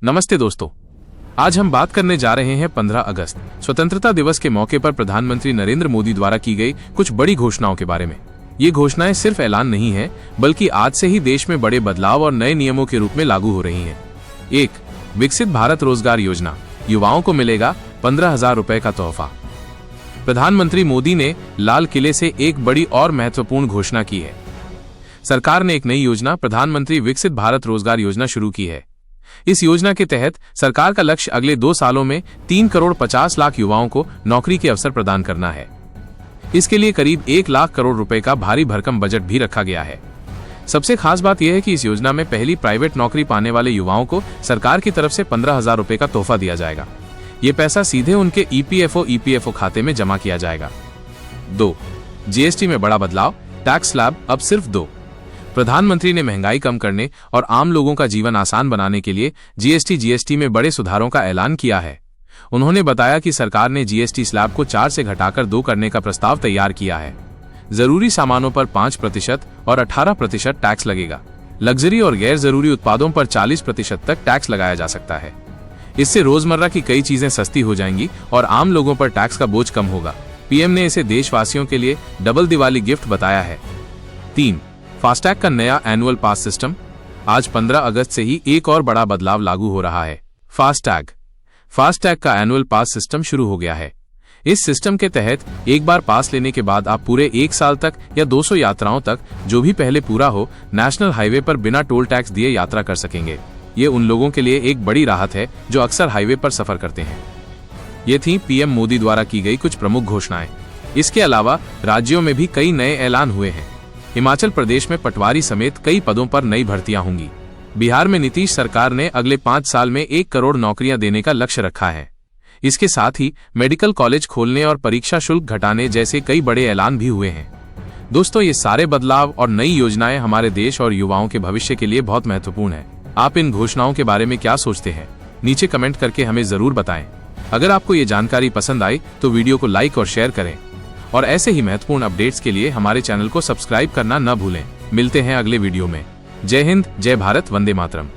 नमस्ते दोस्तों, आज हम बात करने जा रहे हैं 15 अगस्त स्वतंत्रता दिवस के मौके पर प्रधानमंत्री नरेंद्र मोदी द्वारा की गई कुछ बड़ी घोषणाओं के बारे में। ये घोषणाएं सिर्फ ऐलान नहीं है, बल्कि आज से ही देश में बड़े बदलाव और नए नियमों के रूप में लागू हो रही हैं। 1. विकसित भारत रोजगार योजना, युवाओं को मिलेगा 15,000 रुपए का तोहफा। प्रधानमंत्री मोदी ने लाल किले से एक बड़ी और महत्वपूर्ण घोषणा की है। सरकार ने एक नई योजना प्रधानमंत्री विकसित भारत रोजगार योजना शुरू की है। इस योजना के तहत सरकार का लक्ष्य अगले 2 सालों में 3 करोड़ 50 लाख युवाओं को नौकरी के अवसर प्रदान करना है। इसके लिए करीब 1 लाख करोड़ रुपए का भारी भरकम बजट भी रखा गया है। सबसे खास बात यह है कि इस योजना में पहली प्राइवेट नौकरी पाने वाले युवाओं को सरकार की तरफ से 15,000 रुपए का तोहफा दिया जाएगा। ये पैसा सीधे उनके ईपीएफओ खाते में जमा किया जाएगा। 2. जीएसटी में बड़ा बदलाव, टैक्स स्लैब अब सिर्फ 2। प्रधानमंत्री ने महंगाई कम करने और आम लोगों का जीवन आसान बनाने के लिए जीएसटी में बड़े सुधारों का ऐलान किया है। उन्होंने बताया कि सरकार ने जीएसटी स्लैब को 4 से घटाकर 2 करने का प्रस्ताव तैयार किया है। जरूरी सामानों पर 5% और 18% टैक्स लगेगा। लग्जरी और गैर जरूरी उत्पादों पर 40% तक टैक्स लगाया जा सकता है। इससे रोजमर्रा की कई चीजें सस्ती हो जाएंगी और आम लोगों पर टैक्स का बोझ कम होगा। पीएम ने इसे देशवासियों के लिए डबल दिवाली गिफ्ट बताया है। 3. फास्टैग का नया एनुअल पास सिस्टम, आज 15 अगस्त से ही एक और बड़ा बदलाव लागू हो रहा है। फास्टैग का एनुअल पास सिस्टम शुरू हो गया है। इस सिस्टम के तहत एक बार पास लेने के बाद आप पूरे 1 साल तक या 200 यात्राओं तक, जो भी पहले पूरा हो, नेशनल हाईवे पर बिना टोल टैक्स दिए यात्रा कर सकेंगे। ये उन लोगों के लिए एक बड़ी राहत है जो अक्सर हाईवे पर सफर करते हैं। ये थी पीएम मोदी द्वारा की गई कुछ प्रमुख घोषणाएं। इसके अलावा राज्यों में भी कई नए ऐलान हुए हैं। हिमाचल प्रदेश में पटवारी समेत कई पदों पर नई भर्तियां होंगी। बिहार में नीतीश सरकार ने अगले 5 साल में 1 करोड़ नौकरियां देने का लक्ष्य रखा है। इसके साथ ही मेडिकल कॉलेज खोलने और परीक्षा शुल्क घटाने जैसे कई बड़े ऐलान भी हुए हैं। दोस्तों, ये सारे बदलाव और नई योजनाएं हमारे देश और युवाओं के भविष्य के लिए बहुत महत्वपूर्ण है। आप इन घोषणाओं के बारे में क्या सोचते हैं? नीचे कमेंट करके हमें जरूर बताएं। अगर आपको ये जानकारी पसंद आई तो वीडियो को लाइक और शेयर करें और ऐसे ही महत्वपूर्ण अपडेट्स के लिए हमारे चैनल को सब्सक्राइब करना न भूलें। मिलते हैं अगले वीडियो में। जय हिंद, जय भारत, वंदे मातरम।